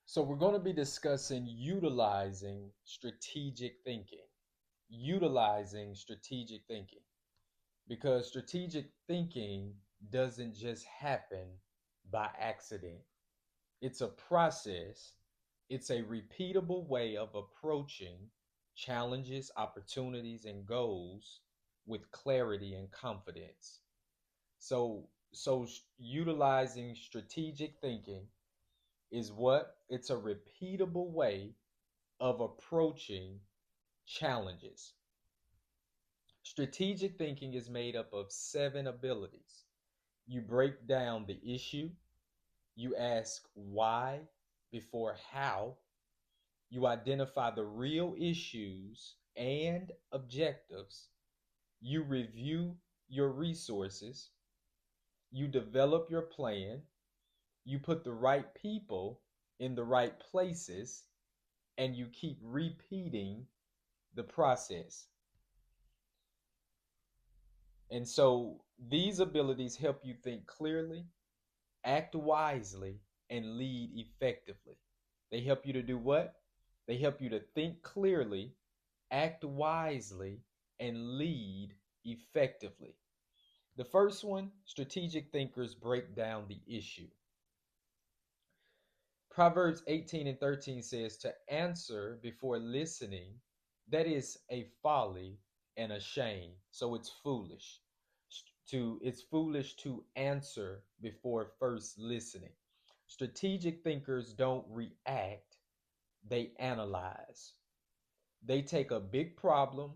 So we're going to be discussing utilizing strategic thinking. Utilizing strategic thinking. Because strategic thinking doesn't just happen by accident. It's a process, it's a repeatable way of approaching challenges, opportunities, and goals with clarity and confidence. So utilizing strategic thinking is what? It's a repeatable way of approaching challenges. Strategic thinking is made up of 7 abilities. You break down the issue, you ask why before how, you identify the real issues and objectives, you review your resources, you develop your plan, you put the right people in the right places, and you keep repeating the process. And so these abilities help you think clearly, act wisely, and lead effectively. They help you to do what? They help you to think clearly, act wisely, and lead effectively. The first one, strategic thinkers break down the issue. Proverbs 18 and 13 says to answer before listening, that is a folly and a shame. So it's foolish. It's foolish to answer before first listening. Strategic thinkers don't react, they analyze. They take a big problem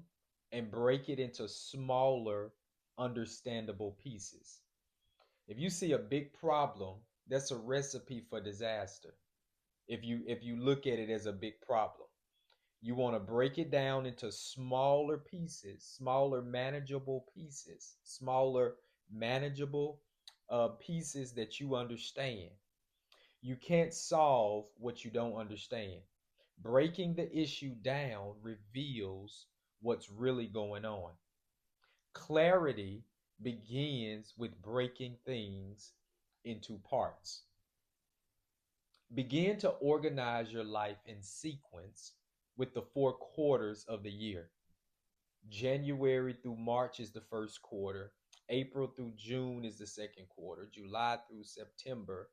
and break it into smaller, understandable pieces. If you see a big problem, that's a recipe for disaster. If you look at it as a big problem, you want to break it down into smaller pieces, smaller manageable pieces, smaller manageable pieces that you understand. You can't solve what you don't understand. Breaking the issue down reveals what's really going on. Clarity begins with breaking things into parts. Begin to organize your life in sequence with the 4 quarters of the year. January through March is the first quarter. April through June is the second quarter. July through September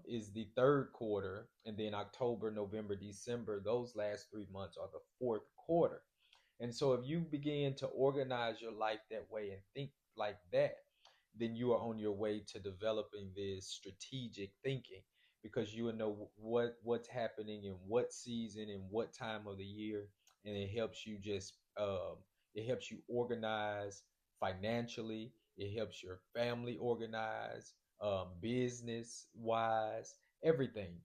is the third quarter. And then October, November, December, those last 3 months are the fourth quarter. And so if you begin to organize your life that way and think like that, then you are on your way to developing this strategic thinking, because you will know what's happening in what season and what time of the year, and it helps you just it helps you organize financially. It helps your family organize, business wise, everything.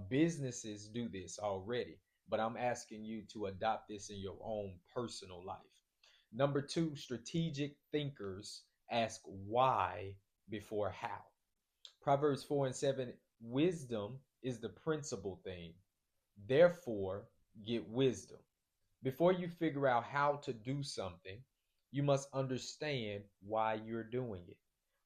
Businesses do this already, but I'm asking you to adopt this in your own personal life. Number two, strategic thinkers ask why before how. Proverbs 4 and 7, wisdom is the principal thing. Therefore, get wisdom. Before you figure out how to do something, you must understand why you're doing it.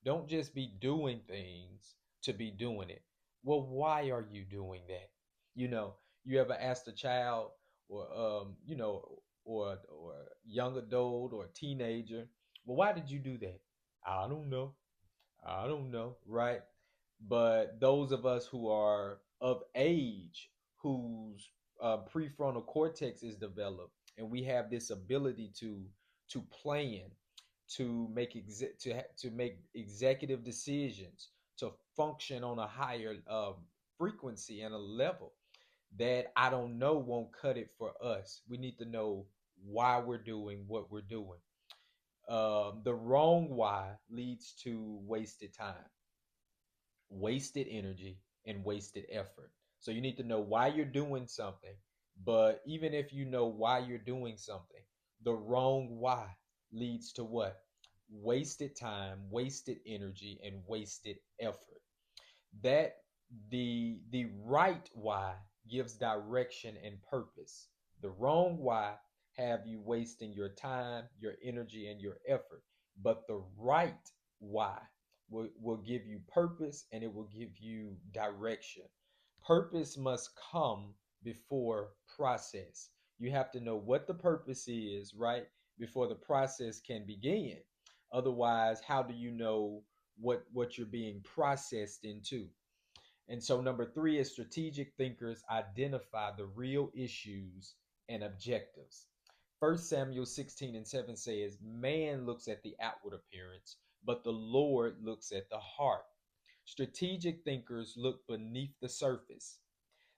Don't just be doing things to be doing it. Well, why are you doing that? You ever asked a child, or or a young adult or a teenager, well, why did you do that? I don't know. I don't know, right? But those of us who are of age, whose prefrontal cortex is developed, and we have this ability to plan, to make executive decisions, to function on a higher frequency and a level, that I don't know won't cut it for us. We need to know why we're doing what we're doing. The wrong why leads to wasted time, wasted energy, and wasted effort. So you need to know why you're doing something. But even if you know why you're doing something, the wrong why leads to what? Wasted time, wasted energy, and wasted effort. That the right why gives direction and purpose. The wrong why have you wasting your time, your energy, and your effort. But the right why will give you purpose, and it will give you direction. Purpose must come before process. You have to know what the purpose is, right? Before the process can begin. Otherwise, how do you know what you're being processed into? And so number three is strategic thinkers identify the real issues and objectives. First Samuel 16:7 says, man looks at the outward appearance, but the Lord looks at the heart. Strategic thinkers look beneath the surface.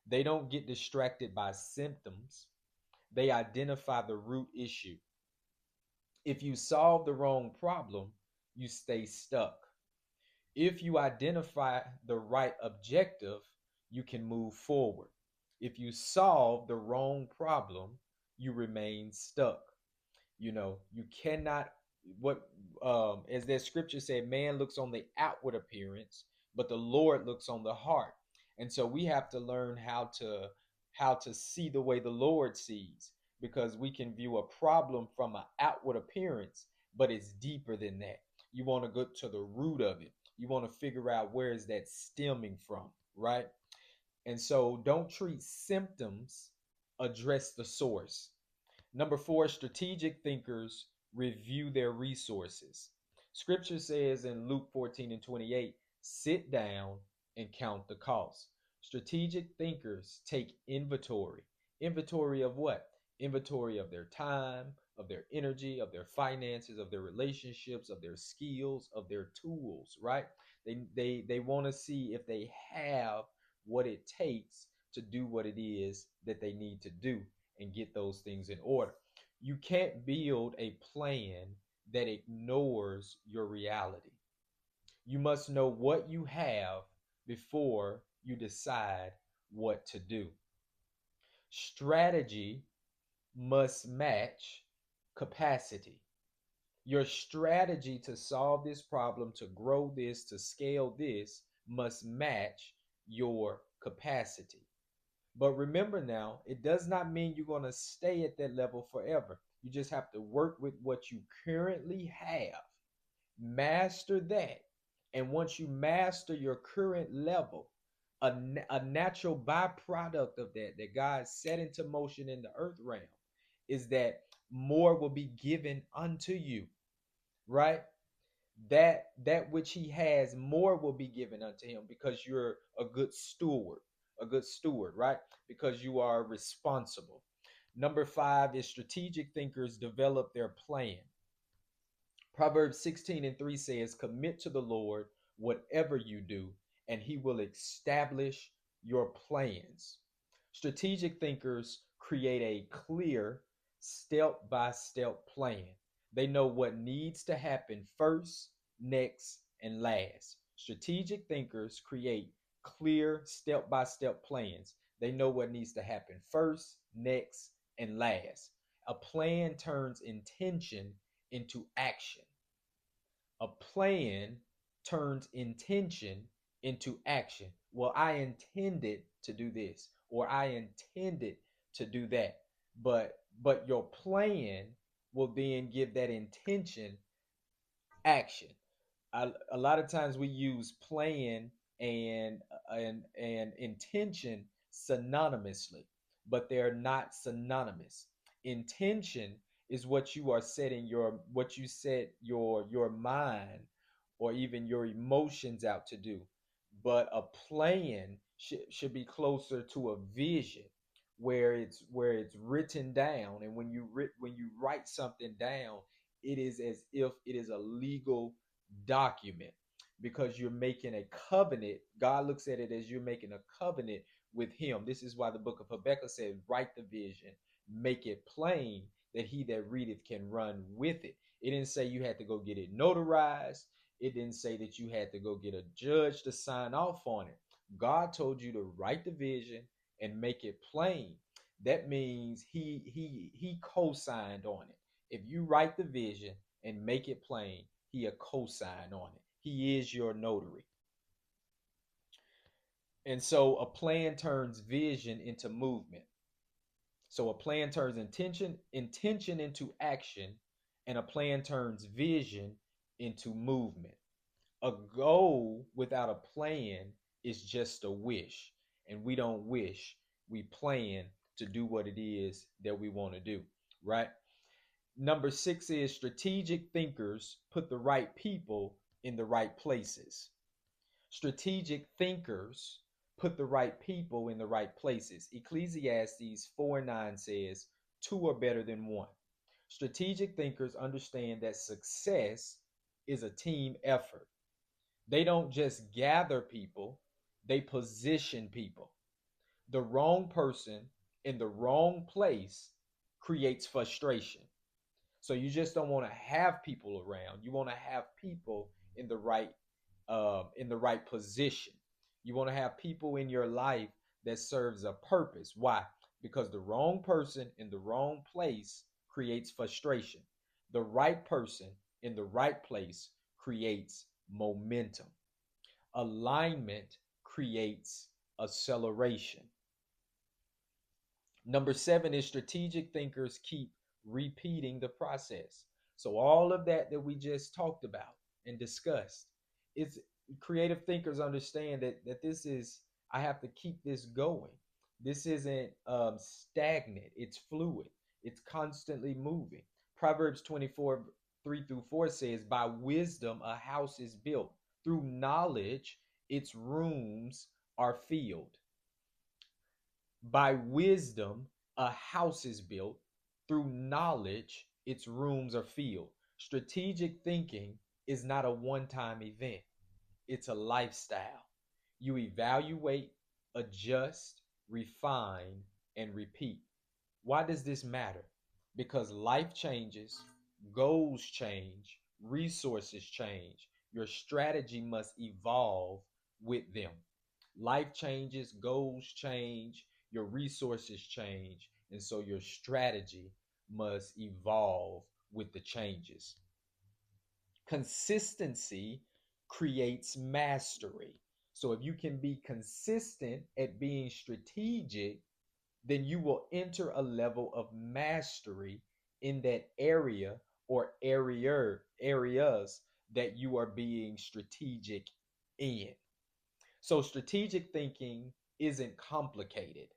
They don't get distracted by symptoms. They identify the root issue. If you solve the wrong problem, you stay stuck. If you identify the right objective, you can move forward. If you solve the wrong problem, you remain stuck. You cannot, what as that scripture said, man looks on the outward appearance, but the Lord looks on the heart. And so we have to learn how to see the way the Lord sees, because we can view a problem from an outward appearance, but it's deeper than that. You want to go to the root of it. You want to figure out where is that stemming from, right? And so don't treat symptoms, address the source. Number four, strategic thinkers review their resources. Scripture says in Luke 14:28, sit down and count the cost. Strategic thinkers take inventory. Inventory of what? Inventory of their time, of their energy, of their finances, of their relationships, of their skills, of their tools, right? They want to see if they have what it takes to do what it is that they need to do and get those things in order. You can't build a plan that ignores your reality. You must know what you have before you decide what to do. Strategy must match capacity. Your strategy to solve this problem, to grow this, to scale this, must match your capacity. But remember now, it does not mean you're going to stay at that level forever. You just have to work with what you currently have, master that. And once you master your current level, a natural byproduct of that God set into motion in the earth realm is that more will be given unto you, right? That which he has, more will be given unto him, because you're a good steward, right? Because you are responsible. Number five is strategic thinkers develop their plan. Proverbs 16:3 says, commit to the Lord whatever you do, and he will establish your plans. Strategic thinkers create a clear step by step plan. They know what needs to happen first, next, and last. Strategic thinkers create clear step by step plans. They know what needs to happen first, next, and last. A plan turns intention into action. A plan turns intention into action. Well, I intended to do this, or I intended to do that. But your plan will then give that intention action. A lot of times we use plan and intention synonymously, but they're not synonymous. Intention is what you set your mind or even your emotions out to do. But a plan should be closer to a vision, where it's written down. And when you write something down, it is as if it is a legal document, because you're making a covenant. God looks at it as you're making a covenant with him. This is why the book of Habakkuk says, write the vision, make it plain, that he that readeth can run with it. It didn't say you had to go get it notarized. It didn't say that you had to go get a judge to sign off on it. God told you to write the vision and make it plain. That means he co-signed on it. If you write the vision and make it plain, he a co-sign on it. He is your notary. And so a plan turns vision into movement. So a plan turns intention into action, and a plan turns vision into movement. A goal without a plan is just a wish. And we don't wish, we plan to do what it is that we want to do, right? Number six is strategic thinkers put the right people in the right places. Strategic thinkers put the right people in the right places. Ecclesiastes 4:9 says, two are better than one. Strategic thinkers understand that success is a team effort. They don't just gather people, they position people. The wrong person in the wrong place creates frustration. So you just don't want to have people around. You want to have people in the right position. You want to have people in your life that serves a purpose. Why? Because the wrong person in the wrong place creates frustration. The right person in the right place creates momentum. Alignment creates acceleration. Number seven is strategic thinkers keep repeating the process. So all of that we just talked about and discussed, it's creative thinkers understand that this is, I have to keep this going. This isn't stagnant. It's fluid. It's constantly moving. Proverbs 24 3 through 4 says, by wisdom a house is built. Through knowledge its rooms are filled. By wisdom, a house is built. Through knowledge, its rooms are filled. Strategic thinking is not a one time event, it's a lifestyle. You evaluate, adjust, refine, and repeat. Why does this matter? Because life changes, goals change, resources change. Your strategy must evolve with them. Life changes, goals change, your resources change, and so your strategy must evolve with the changes. Consistency creates mastery. So if you can be consistent at being strategic, then you will enter a level of mastery in that area or areas that you are being strategic in. So strategic thinking isn't complicated,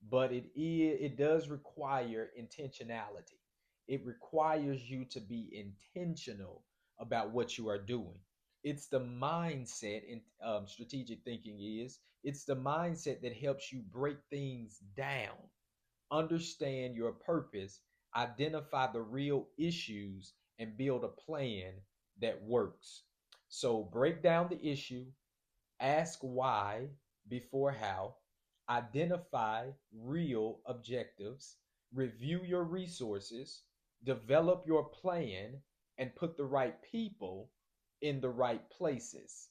but it does require intentionality. It requires you to be intentional about what you are doing. It's the mindset in strategic thinking is it's the mindset that helps you break things down, understand your purpose, identify the real issues, and build a plan that works. So break down the issue, ask why before how, identify real objectives, review your resources, develop your plan, and put the right people in the right places.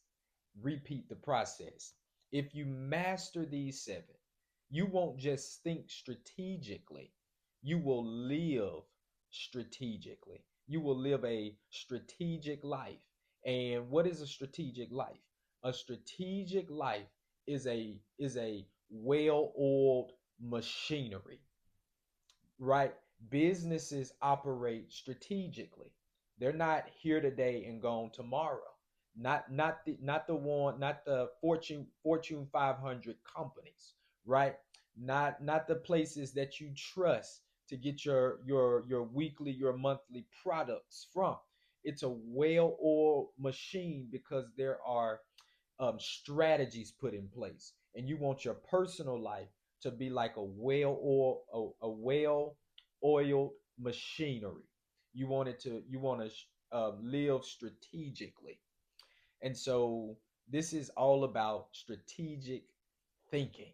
Repeat the process. If you master these seven, you won't just think strategically, you will live strategically. You will live a strategic life. And what is a strategic life? A strategic life is a well-oiled machinery, right? Businesses operate strategically. They're not here today and gone tomorrow. Not the Fortune 500 companies, right? Not the places that you trust to get your weekly, your monthly products from. It's a well-oiled machine because there are strategies put in place, and you want your personal life to be like a well-oiled machinery. You want to live strategically, and so this is all about strategic thinking.